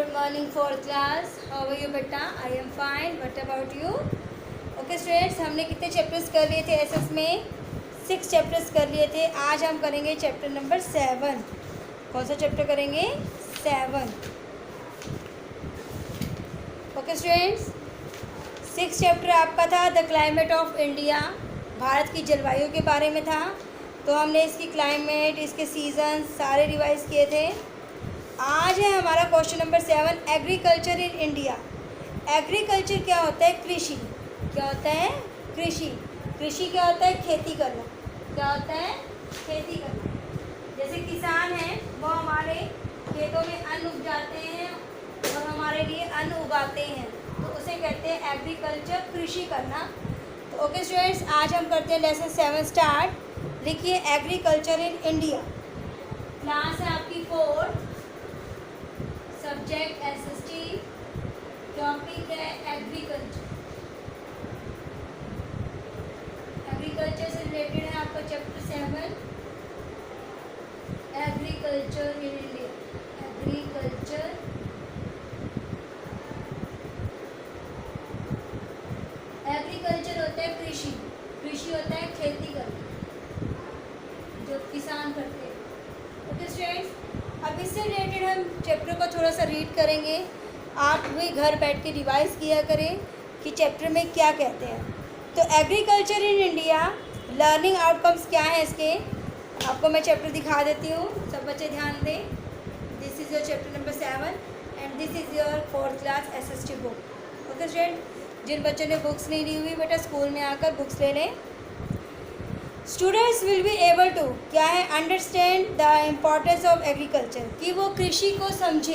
Good morning, fourth class. How are you, beta? I am fine. What about you? Okay, students. हमने कितने chapters कर लिए थे SS में? 6 चैप्टर्स कर लिए थे. आज हम करेंगे चैप्टर नंबर 7. कौन सा चैप्टर करेंगे? 7. ओके स्टूडेंट्स, 6 चैप्टर आपका था the climate of India, Bharat की जलवायु के बारे में था. तो हमने इसकी क्लाइमेट, इसके सीजन सारे रिवाइज किए थे. आज है हमारा question number 7, agriculture in India. Agriculture क्या होता है? कृषि. क्या होता है? कृषि. कृषि क्या होता है? खेती करना. क्या होता है? खेती करना. जैसे किसान हैं वो हमारे खेतों में अन्न उपजाते हैं और हमारे लिए अन्न उगाते हैं, तो उसे कहते हैं एग्रीकल्चर, कृषि करना. तो ओके स्टूडेंट्स, आज हम करते हैं लेसन 7 स्टार्ट. लिखिए एग्रीकल्चर इन इंडिया. क्लास है आपकी 4, सब्जेक्ट एसएसटी, टॉपिक है एग्रीकल्चर. एग्रीकल्चर से रिलेटेड है आपका chapter 7, agriculture in India. Agriculture agriculture होता है कृषि. कृषि होता है खेती करना जो किसान करते हैं. ओके स्टूडेंट्स, अब इससे रिलेटेड हम चैप्टर को थोड़ा सा रीड करेंगे. आप भी घर बैठ के रिवाइज किया करें कि चैप्टर में क्या कहते हैं. तो agriculture in India, learning outcomes क्या है इसके, आपको मैं चैप्टर दिखा देती हूँ. सब बच्चे ध्यान दें. This is your chapter number 7 and this is your 4th class SST book. Okay student, जिन बच्चों ने बुक्स नहीं ली हुई बेटा स्कूल में आकर बुक्स ले लें. Students will be able to, क्या है, understand the importance of agriculture, कि वो कृषि को समझे.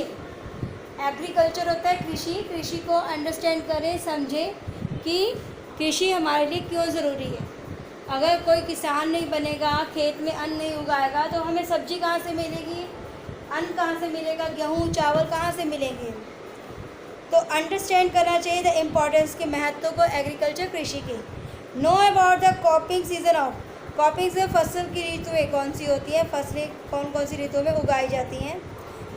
एग्रीकल्चर होता है कृषि. कृषि को अंडरस्टैंड करें, समझे कि कृषि हमारे लिए क्यों ज़रूरी है. अगर कोई किसान नहीं बनेगा, खेत में अन्न नहीं उगाएगा, तो हमें सब्जी कहाँ से मिलेगी, अन्न कहाँ से मिलेगा, गेहूँ चावल कहाँ से मिलेंगे. तो अंडरस्टैंड करना चाहिए द इम्पोर्टेंस के महत्व को एग्रीकल्चर, कृषि के. No about the cropping season of, cropping से फसल की ऋतुएँ कौन सी होती हैं, फसलें कौन कौन सी ऋतुओं में उगाई जाती हैं.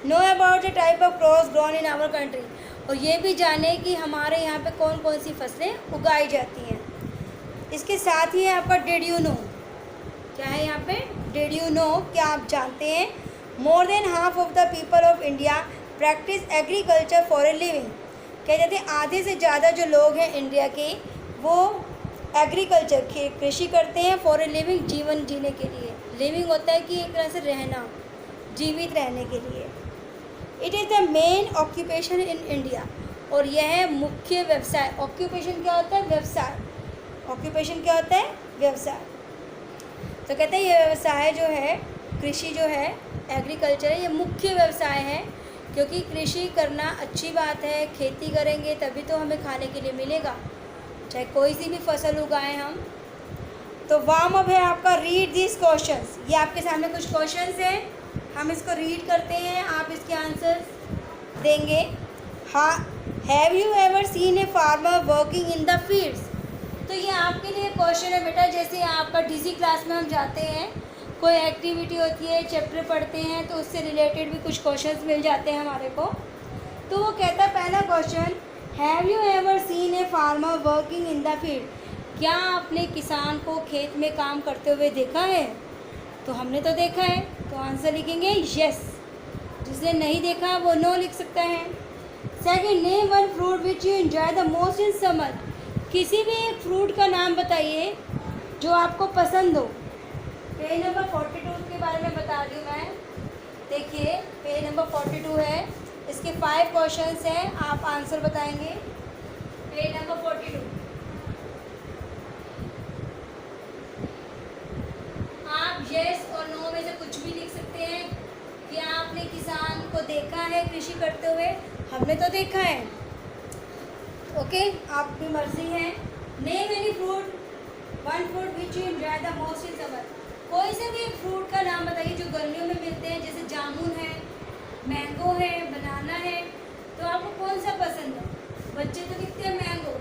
Know about the type of crops grown in our country, और ये भी जाने कि हमारे यहाँ पे कौन कौन सी फसलें उगाई जाती हैं. इसके साथ ही है आपका डिड यू नो. क्या है यहाँ पे? डिड यू नो, क्या आप जानते हैं, more than half of the people of India practice agriculture for a living. क्या कहते हैं, आधे से ज़्यादा जो लोग हैं इंडिया के वो एग्रीकल्चर, कृषि करते हैं फॉर ए लिविंग, जीवन जीने के लिए. लिविंग होता है कि एक तरह से रहना, जीवित रहने के लिए. It is the main occupation in India, और यह है मुख्य व्यवसाय. ऑक्यूपेशन क्या होता है? व्यवसाय. ऑक्यूपेशन क्या होता है? व्यवसाय. तो कहते हैं ये व्यवसाय जो है, कृषि जो है, एग्रीकल्चर है, ये मुख्य व्यवसाय है. क्योंकि कृषि करना अच्छी बात है, खेती करेंगे तभी तो हमें खाने के लिए मिलेगा, चाहे कोई सी भी फसल उगाएं हम. तो वार्म अप है आपका, रीड दिस क्वेश्चंस. ये आपके सामने कुछ क्वेश्चंस हैं, हम इसको रीड करते हैं, आप इसके आंसर्स देंगे. हाँ, have you ever seen a farmer working in the fields. तो ये आपके लिए क्वेश्चन है बेटा. जैसे आपका डीसी क्लास में हम जाते हैं, कोई एक्टिविटी होती है, चैप्टर पढ़ते हैं, तो उससे रिलेटेड भी कुछ क्वेश्चंस मिल जाते हैं हमारे को. तो वो कहता है पहला question, have you ever seen a farmer working in the field. क्या आपने किसान को खेत में काम करते हुए देखा है? तो हमने तो देखा है, तो आंसर लिखेंगे यस. जिसने नहीं देखा वो नो लिख सकता है. Second, name one fruit which you enjoy the most in summer. किसी भी एक फ्रूट का नाम बताइए जो आपको पसंद हो. पेज नंबर 42 के बारे में बता दूँ मैं. देखिए पेज नंबर 42 है, इसके 5 क्वेश्चंस हैं, आप आंसर बताएंगे. Page number 42. आप यस और नो में से कुछ भी लिख सकते हैं. क्या आपने किसान को देखा है कृषि करते हुए? हमने तो देखा है. ओके, आपकी मर्जी है. Name any fruit, one fruit which you enjoy the most in summer. कोई से भी एक फ्रूट का नाम बताइए जो गर्मियों में मिलते हैं. जैसे जामुन है, मैंगो है, बनाना है. तो आपको कौन सा पसंद है? बच्चे तो लिखते हैं मैंगो,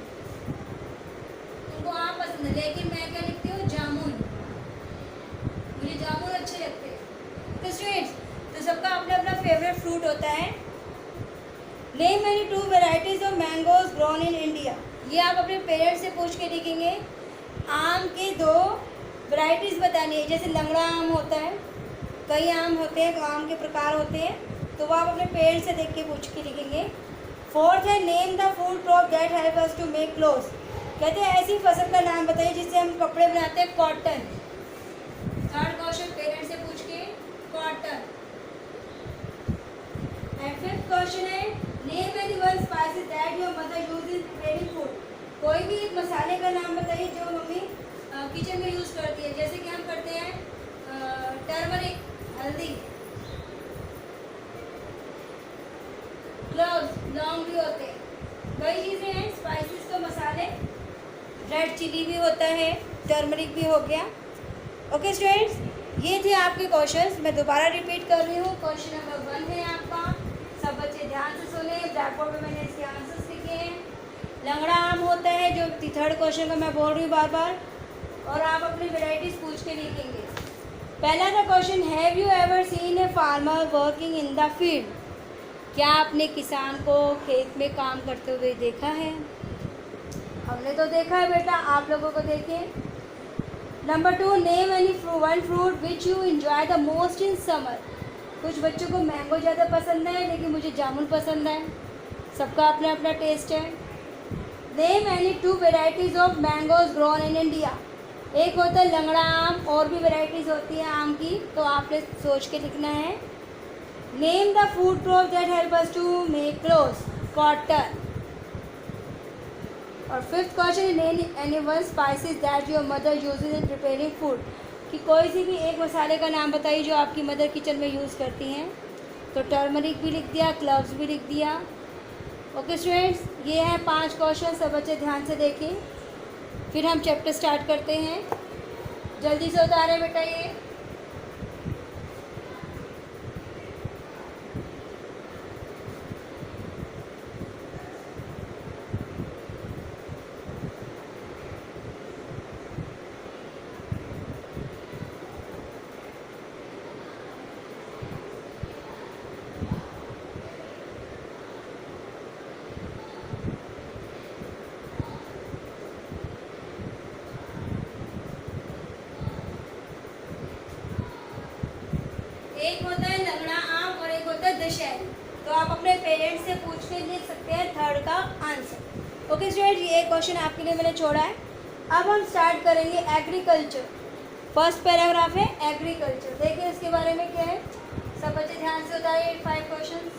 उनको आम पसंद है, लेकिन मैं क्या लिखती हूँ? जामुन. मुझे जामुन अच्छे लगते हैं. तो स्टूडेंट्स, तो सबका अपना अपना फेवरेट फ्रूट होता है. Name any 2 varieties of mangoes grown in India. ये आप अपने पेरेंट्स से पूछ के लिखेंगे। आम के 2 वैरायटीज़ बतानी है। जैसे लंगड़ा आम होता है, कई आम होते हैं, आम के प्रकार होते हैं, तो वो आप अपने पेरेंट्स से देख के पूछ के लिखेंगे। 4th है name the food crop that help us to make clothes. कहते हैं ऐसी फसल का नाम बताइए जिससे हम कपड़े बनाते हैं, कॉटन। 3rd क्वेश्चन पेरेंट्स से पूछ के, कॉटन। एंड 5th क्वेश्चन है name any 1 spices that your mother use in preparing food. कोई भी एक मसाले का नाम बताइए जो मम्मी किचन में यूज़ करती है। जैसे कि हम करते हैं टर्मरिक, हल्दी, क्लोव्स, लौंग भी होते हैं, कई चीज़ें हैं स्पाइसेस तो मसाले। रेड चिली भी होता है, टर्मरिक भी हो गया। ओके स्टूडेंट्स, ये थे आपके क्वेश्चंस। मैं दोबारा रिपीट कर रही हूँ। क्वेश्चन नंबर 1 है आपका, सब बच्चे ध्यान से सुने। ब्लैक बोर्ड पे मैंने इसके आंसर्स लिखे हैं। लंगड़ा आम होता है, जो 3rd क्वेश्चन का मैं बोल रही हूँ बार बार, और आप अपनी वेराइटीज़ पूछ के लिखेंगे। पहला था question, have you ever seen a farmer working in the field. क्या आपने किसान को खेत में काम करते हुए देखा है? हमने तो देखा है बेटा, आप लोगों को देखें। Number 2, name any 1 fruit which you enjoy the most in summer. कुछ बच्चों को मैंगो ज़्यादा पसंद है, लेकिन मुझे जामुन पसंद है। सबका अपना अपना टेस्ट है। Name any 2 varieties of mangoes grown in India. एक होता है लंगड़ा आम, और भी वेराइटीज़ होती है आम की, तो आपने सोच के लिखना है। Name the food crop that help us to make clothes, cotton. और 5th question, any 1 spices that your mother uses in preparing food. कि कोई सी भी एक मसाले का नाम बताइए जो आपकी मदर किचन में यूज़ करती हैं। तो टर्मरिक भी लिख दिया, क्लव्स भी लिख दिया। ओके स्टूडेंट्स, ये हैं 5 क्वेश्चन, सब बच्चे ध्यान से देखें। फिर हम चैप्टर स्टार्ट करते हैं। जल्दी से उतारें बेटा ये। एक होता है लंगड़ा आम और एक होता है दशहरी। तो आप अपने पेरेंट्स से पूछ के लिख सकते हैं 3rd का आंसर। ओके स्टूडेंट, ये एक क्वेश्चन आपके लिए मैंने छोड़ा है। अब हम स्टार्ट करेंगे एग्रीकल्चर। फर्स्ट पैराग्राफ है एग्रीकल्चर। देखिए इसके बारे में क्या है, सब बच्चे ध्यान से उतारिए 5 क्वेश्चन।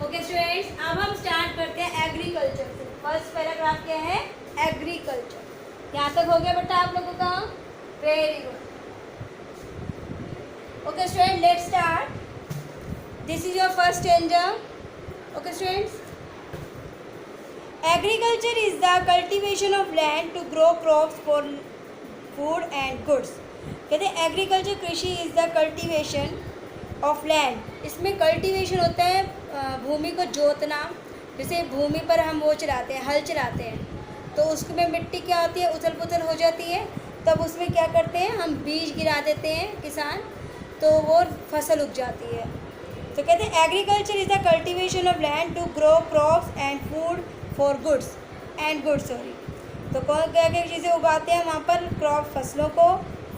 ओके स्टूडेंट्स, अब हम स्टार्ट करते हैं एग्रीकल्चर से। फर्स्ट पैराग्राफ क्या है, एग्रीकल्चर। यहाँ तक हो गया बेटा आप लोगों का? Very good. Okay student, let's start. This is your first stanza. Okay students, agriculture is the cultivation of land to grow crops for food and goods. कहते हैं एग्रीकल्चर कृषि is the cultivation of land. इसमें cultivation होता है भूमि को जोतना। जैसे भूमि पर हम वो चलाते हैं, हल चलाते हैं, तो उसमें मिट्टी क्या होती है, उथल पुथल हो जाती है। तब उसमें क्या करते हैं, हम बीज गिरा देते हैं किसान, तो वो फसल उग जाती है। तो कहते हैं agriculture is the cultivation of land to grow crops and food for goods and goods, sorry. तो कौन क्या क्या चीज़ें उगाते हैं वहाँ पर? क्रॉप, फसलों को,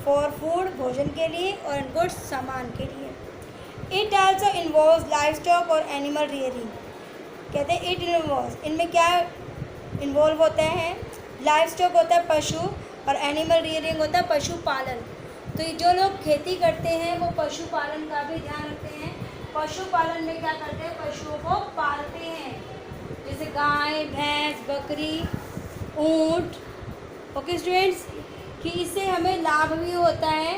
फॉर फूड, भोजन के लिए, और गुड्स, सामान के लिए। It also involves life stock और एनिमल रियरिंग। कहते हैं इट इन्वॉल्व्स, इनमें क्या इन्वॉल्व होता है? लाइफ स्टॉक होता है पशु, और एनिमल रियरिंग होता है पशुपालन। तो ये जो लोग खेती करते हैं वो पशुपालन का भी ध्यान रखते हैं। पशुपालन में क्या करते हैं? पशुओं को पालते हैं, जैसे गाय, भैंस, बकरी, ऊँट। ओके स्टूडेंट्स, कि इससे हमें लाभ भी होता है।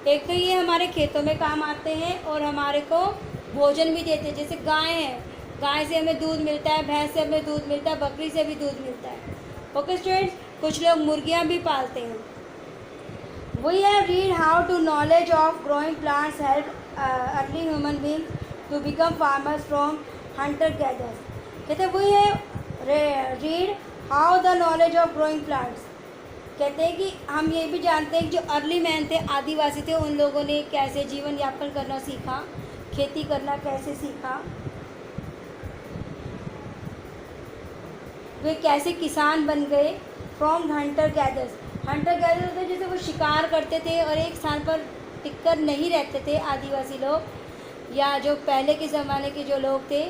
एक तो ये हमारे खेतों में काम आते हैं और हमारे को भोजन भी देते हैं। जैसे गाय है, गाय से हमें दूध मिलता है, भैंस से हमें दूध मिलता है, बकरी से भी दूध मिलता है। ओके स्टूडेंट्स, कुछ लोग मुर्गियाँ भी पालते हैं। We have read how to knowledge of growing plants help early human beings to become farmers from hunter gatherers. कहते हैं we have read how the knowledge of growing plants. कहते हैं कि हम ये भी जानते हैं कि जो अर्ली मैन थे, आदिवासी थे, उन लोगों ने कैसे जीवन यापन करना सीखा, खेती करना कैसे सीखा, वे कैसे किसान बन गए। From Hunter gathers, Hunter gather होते जैसे वो शिकार करते थे और एक स्थान पर टिककर नहीं रहते थे आदिवासी लोग या जो पहले के ज़माने के जो लोग थे।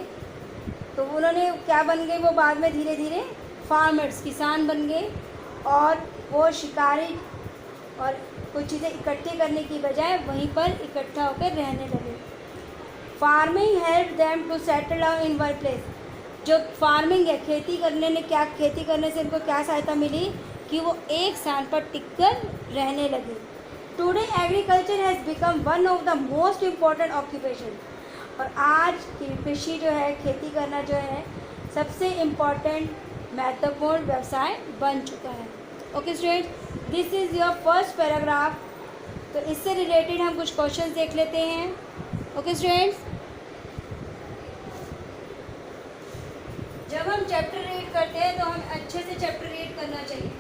तो उन्होंने क्या बन गए? वो बाद में धीरे धीरे फार्मर्स, किसान बन गए, और वो शिकारी और कुछ चीज़ें इकट्ठी करने की बजाय वहीं पर इकट्ठा होकर रहने लगे। Farming help them to settle down in one place. जो फार्मिंग है, खेती करने ने क्या, खेती करने से इनको क्या सहायता मिली? कि वो एक स्थान पर टिककर रहने लगे। Today agriculture has become one of the most important occupation. और आज की कृषि जो है, खेती करना जो है, सबसे इम्पॉर्टेंट महत्वपूर्ण व्यवसाय बन चुका है। Okay students, this is your first paragraph. तो इससे रिलेटेड हम कुछ क्वेश्चंस देख लेते हैं। ओके स्टूडेंट्स, जब हम चैप्टर रीड करते हैं तो हम अच्छे से चैप्टर रीड करना चाहिए।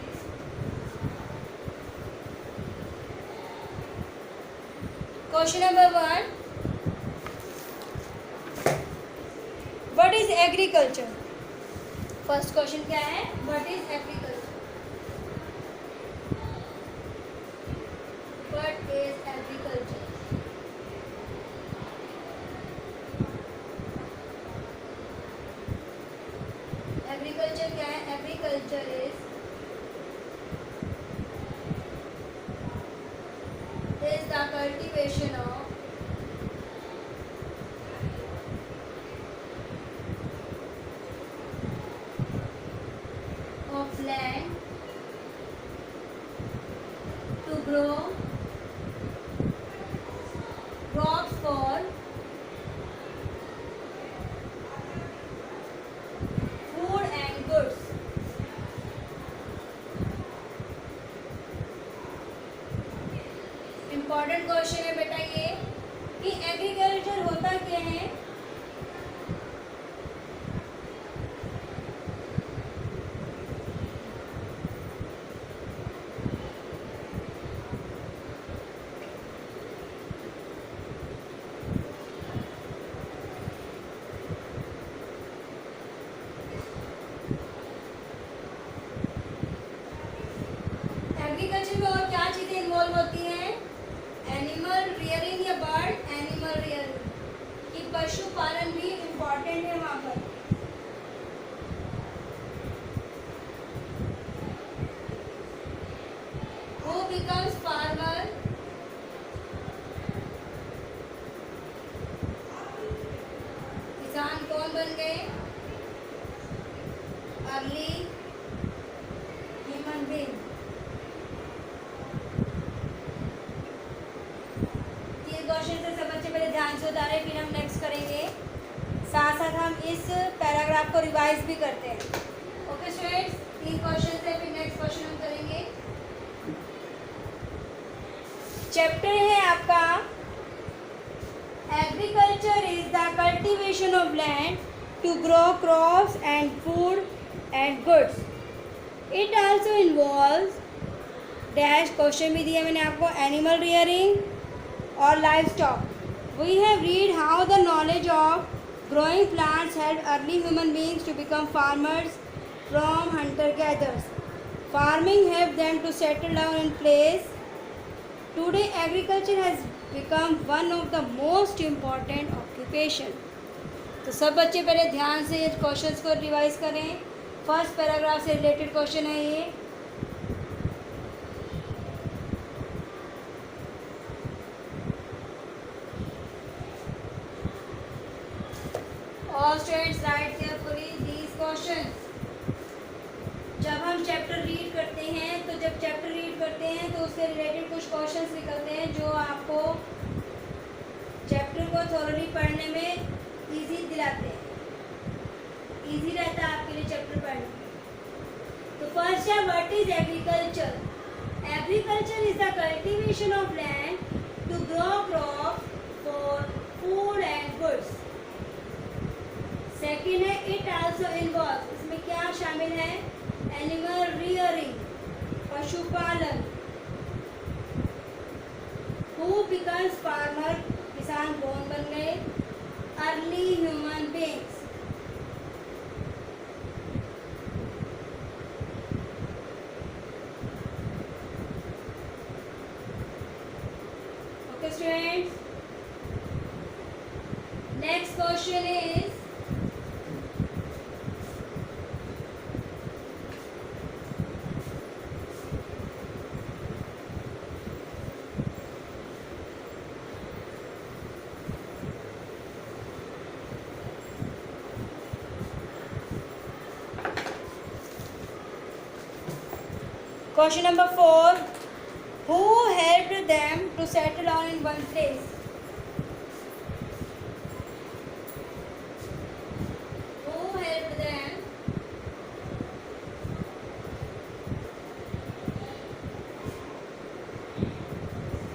Question number 1, what is agriculture? First question क्या है? What is agriculture? What is agriculture? Agriculture क्या है? Agriculture is the cultivation of land to grow crops for food and goods. Important question है बेटा ये कि एग्रीकल्चर होता क्या है? एग्रीकल्चर में और क्या चीज़ें इन्वॉल्व होती हैं? एनिमल रियरिंग या बर्ड एनिमल रियरिंग, कि पशुपालन भी इम्पॉर्टेंट है वहाँ पर। Who becomes farmer? किसान कौन बन गए? Early human being. क्वेश्चन से सब बच्चे पहले ध्यान से उतारे, फिर हम नेक्स्ट करेंगे। साथ साथ हम इस पैराग्राफ को रिवाइज भी करते हैं। ओके स्टूडेंट्स, 3 क्वेश्चन से फिर नेक्स्ट क्वेश्चन हम करेंगे। चैप्टर है आपका agriculture is the cultivation of land to grow crops and food and goods. It also involves dash, question भी दिया मैंने आपको, एनिमल रियरिंग और livestock. We have read how the knowledge of growing plants helped early human beings to become farmers from hunter-gatherers. Farming helped them to settle down in place. Today, agriculture has become one of the most important occupation. तो सब बच्चे पहले ध्यान से questions को revise करें. First paragraph से related question है ये. All students write carefully these questions. जब हम चैप्टर रीड करते हैं तो उससे रिलेटेड कुछ क्वेश्चंस निकलते हैं जो आपको चैप्टर को थोरली पढ़ने में इजी दिलाते हैं. इजी रहता है आपके लिए चैप्टर पढ़ना. तो फर्स्ट है what is agriculture. Agriculture is the cultivation of land to grow crop for food and goods. Second है इट आल्सो इन्वॉल्व. इसमें क्या शामिल है? एनिमल रियरिंग, पशुपालन. हु बिकम्स फार्मर, किसान कौन बन गए? Early human beings. Okay students, next question is Question number 4. Who helped them to settle down in one place? Who helped them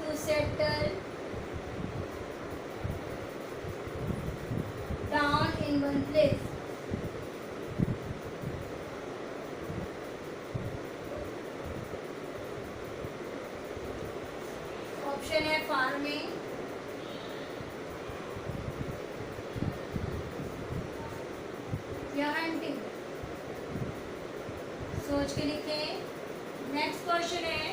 to settle down in one place? Option है farming, या hunting. सोच के लिखें. Next question है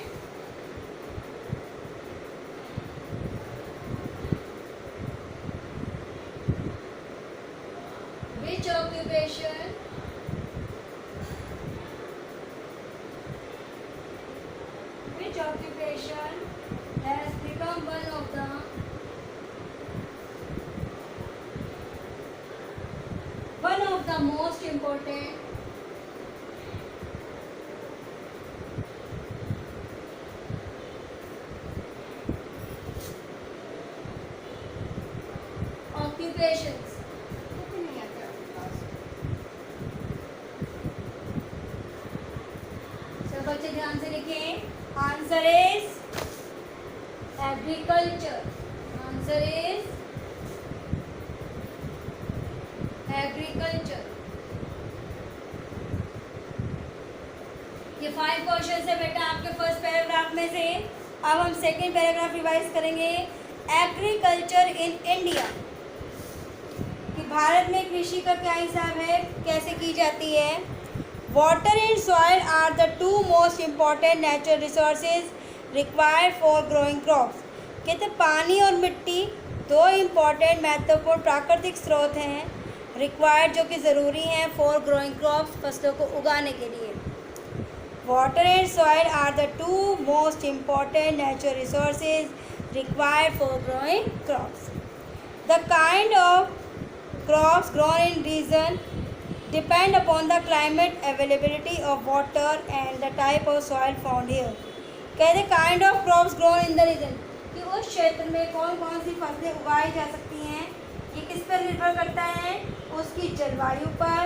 विच occupation has become one of the most important occupations. सब बच्चे ध्यान से लिखें. Answer is agriculture. Answer is agriculture. ये 5 क्वेश्चन है बेटा आपके फर्स्ट पैराग्राफ में से. अब हम सेकंड पैराग्राफ रिवाइज करेंगे. एग्रीकल्चर इन इंडिया, कि भारत में कृषि का क्या हिसाब है, कैसे की जाती है. Water and soil are the 2 most important natural resources required for growing crops. कहते पानी और मिट्टी 2 इम्पॉर्टेंट महत्वपूर्ण प्राकृतिक स्रोत हैं रिक्वायर्ड, जो कि ज़रूरी हैं फॉर ग्रोइंग क्रॉप्स, फसलों को उगाने के लिए. Water and soil are the 2 most important natural resources required for growing crops. The kind of crops grown in region depend upon the climate, availability of water and the type of soil found here. कहते kind of crops grown in the region, कि उस क्षेत्र में कौन कौन सी फसलें उगाई जा सकती हैं. ये किस पर निर्भर करता है? उसकी जलवायु पर,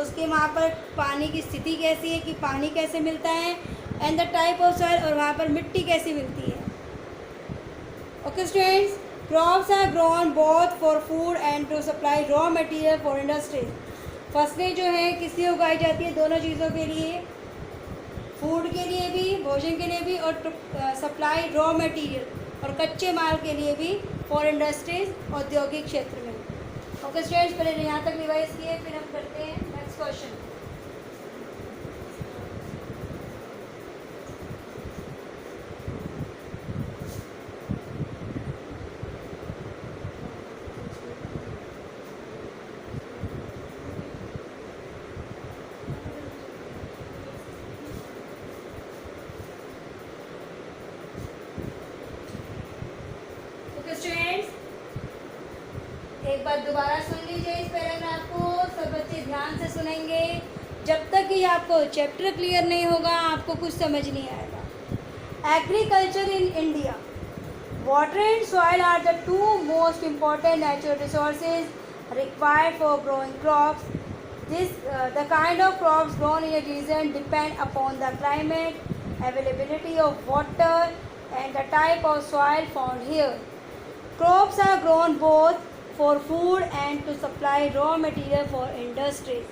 उसके वहाँ पर पानी की स्थिति कैसी है, कि पानी कैसे मिलता है, and the type of soil, और वहाँ पर मिट्टी कैसी मिलती है. Okay students, crops are grown both for food and to supply raw material for industries. फसलें जो हैं किस लिए उगाई जाती है? दोनों चीज़ों के लिए, फूड के लिए भी, भोजन के लिए भी, और सप्लाई रॉ मटेरियल और कच्चे माल के लिए भी फॉर इंडस्ट्रीज, औद्योगिक क्षेत्र में. ओके स्टूडेंट्स, पहले यहाँ तक रिवाइज किए, फिर हम करते हैं नेक्स्ट क्वेश्चन. एक बार दोबारा सुन लीजिए इस पैराग्राफ को, सब बच्चे ध्यान से सुनेंगे। जब तक कि आपको चैप्टर क्लियर नहीं होगा आपको कुछ समझ नहीं आएगा। Agriculture in India, water and soil are the two most important natural resources required for growing crops. The kind of crops grown in a region depend upon the climate, availability of water, and the type of soil found here. Crops are grown both for food and to supply raw material for industries.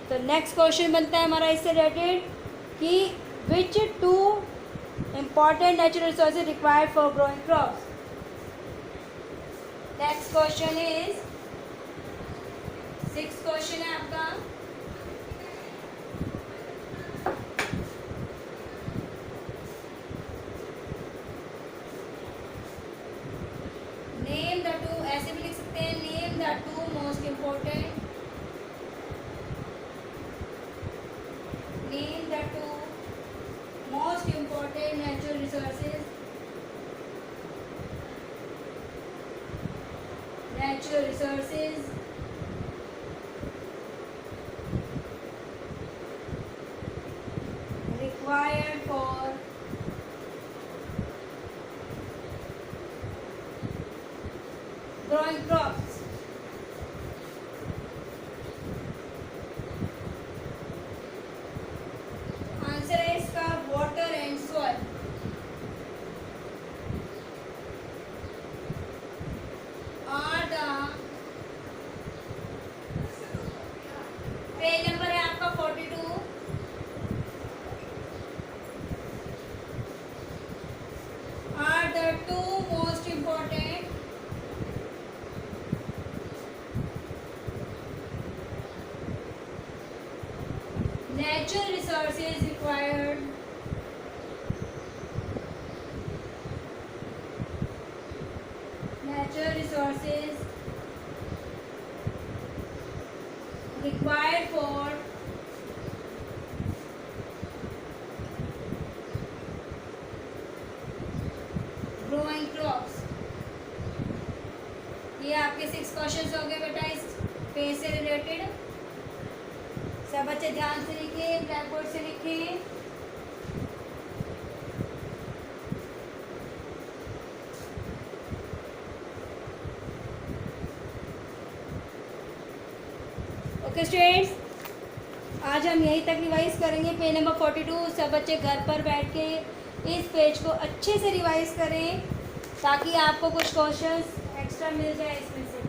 तो next question बनता है हमारा इससे related कि विच to important natural resources required for growing crops. Next question is 6th question है आपका। Name the two, ऐसे भी लिख सकते हैं, name the two most important, name the two most important natural resources, required for growing crops. Answer है इसका water and soil. Are the page number है आपका 42। Are the two most important natural resources required for growing crops। ये आपके 6 questions हो गए बेटा इस पेज से रिलेटेड। सब बच्चे ध्यान से लिखिए, ब्लैक बोर्ड से लिखिए। ओके स्टूडेंट्स, आज हम यहीं तक रिवाइज करेंगे पेज नंबर 42। सब बच्चे घर पर बैठ के इस पेज को अच्छे से रिवाइज करें ताकि आपको कुछ क्वेश्चंस एक्स्ट्रा मिल जाए इसमें से,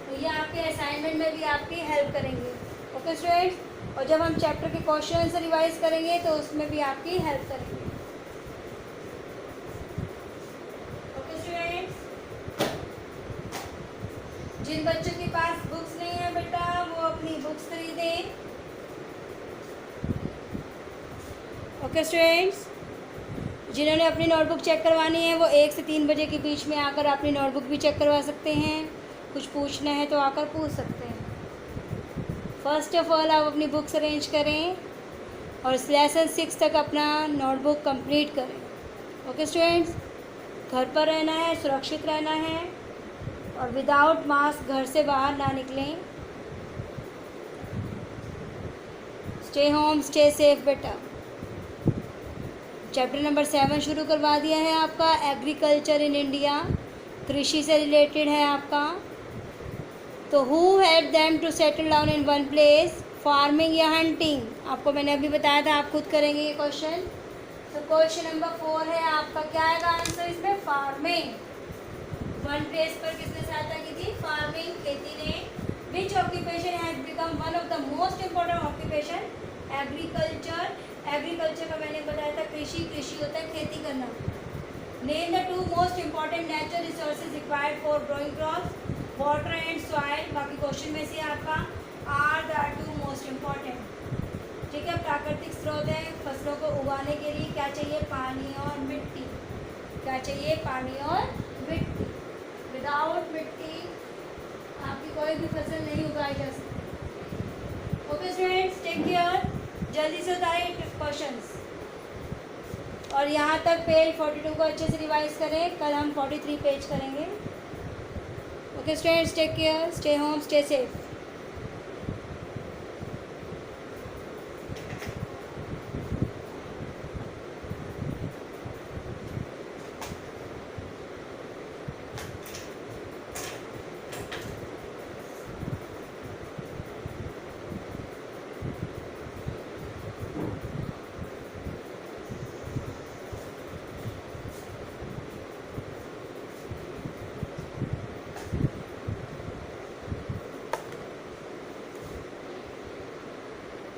तो ये आपके असाइनमेंट में भी आपकी हेल्प करेंगे। ओके स्टूडेंट्स, और जब हम चैप्टर के क्वेश्चन रिवाइज करेंगे तो उसमें भी आपकी हेल्प करेंगे। ओके स्टूडेंट्स, जिन बच्चों के पास बुक्स नहीं है बेटा वो अपनी बुक्स खरीदें। ओके स्टूडेंट्स, जिन्होंने अपनी नोटबुक चेक करवानी है वो 1 से 3 बजे के बीच में आकर अपनी नोटबुक भी चेक करवा सकते हैं। कुछ पूछना है तो आकर पूछ सकते हैं। फर्स्ट ऑफ ऑल आप अपनी बुक्स अरेंज करें और लेसन 6 तक अपना नोटबुक कंप्लीट करें। ओके स्टूडेंट्स, घर पर रहना है, सुरक्षित रहना है और विदाउट मास्क घर से बाहर ना निकलें। स्टे होम, स्टे सेफ बेटा। चैप्टर नंबर 7 शुरू करवा दिया है आपका, एग्रीकल्चर इन इंडिया, कृषि से रिलेटेड है आपका। तो who help them to settle down in one place, farming या हंटिंग? आपको मैंने अभी बताया था, आप खुद करेंगे ये क्वेश्चन। तो क्वेश्चन नंबर 4 है आपका, क्या आएगा आंसर इसमें? फार्मिंग। वन प्लेस पर किसने सहायता की थी? फार्मिंग, खेती ने। Which occupation has become one of the most important occupation? Agriculture. Agriculture का मैंने बताया था कृषि, कृषि होता है खेती करना। Name the two most important natural resources required for growing crops, water and soil. बाकी क्वेश्चन में से आपका are the two most important. ठीक है, प्राकृतिक स्रोत है फसलों को उगाने के लिए, क्या चाहिए? पानी और मिट्टी। क्या चाहिए? पानी और मिट्टी। विदाउट मिट्टी आपकी कोई भी फसल नहीं उगाई जा सकती। Okay students, take care. जल्दी से उतारिए क्वेश्चंस और यहाँ तक पेज 42 को अच्छे से रिवाइज करें। कल हम 43 पेज करेंगे। Okay students, take care, stay home, stay safe.